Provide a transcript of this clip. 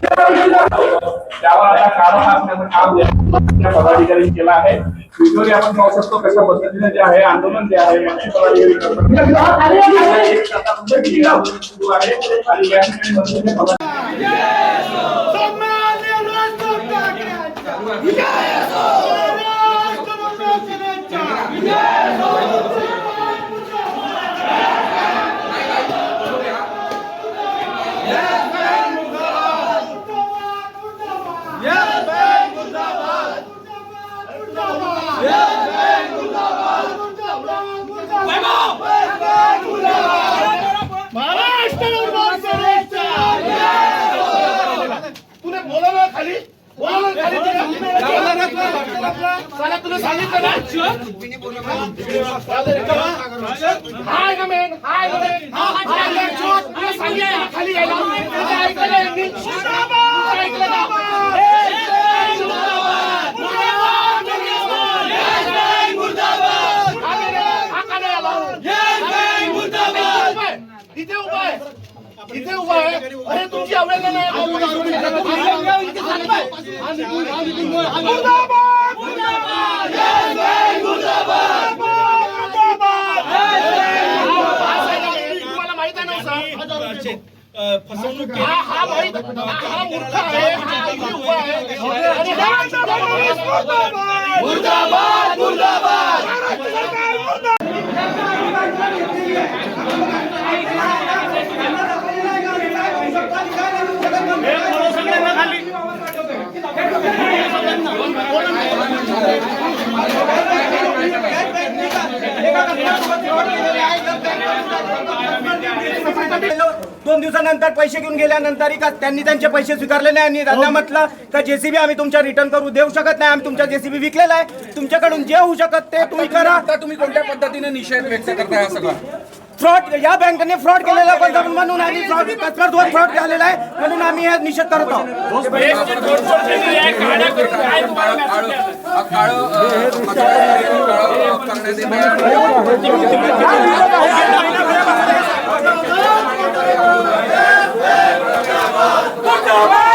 त्यावर आता कारण असण्याचं काम त्या पदाधिकाऱ्यांनी केलं आहे. व्हिडिओ आपण पाहू शकतो कशा पद्धतीने जे आहे आंदोलन जे आहे पदाधिकारी सुरू आहे आणि या ठिकाणी तुला सांगितलं ना हाय गमेन हाय गमेन खाली इथे उभा आहे इथे उभा आहे. अरे तुमची अवहेलना नाही. तुम्हाला माहित आहे ना फसवणूक हा माहित हा मूर्ख आहे हा इथे उभा आहे आणि मुर्दाबाद मुर्दाबाद दोन दिवसानंतर पैसे घेऊन गेल्यानंतर त्यांनी त्यांचे पैसे स्वीकारले नाही आणि त्यांना म्हटलं का जेसीबी आम्ही तुमच्या रिटर्न करू देऊ शकत नाही. आम्ही तुमच्या जेसीबी विकलेला आहे. तुमच्याकडून जे होऊ शकत ते तुम्ही करा. तुम्ही कोणत्या पद्धतीने निषेध व्यक्त करताय? सगळं फ्रॉड या बँकेने फ्रॉड केलेला होता म्हणून आणि कस्टमरवर फ्रॉड झालेला आहे म्हणून आम्ही हे निषेध करत आहोत. करण्यात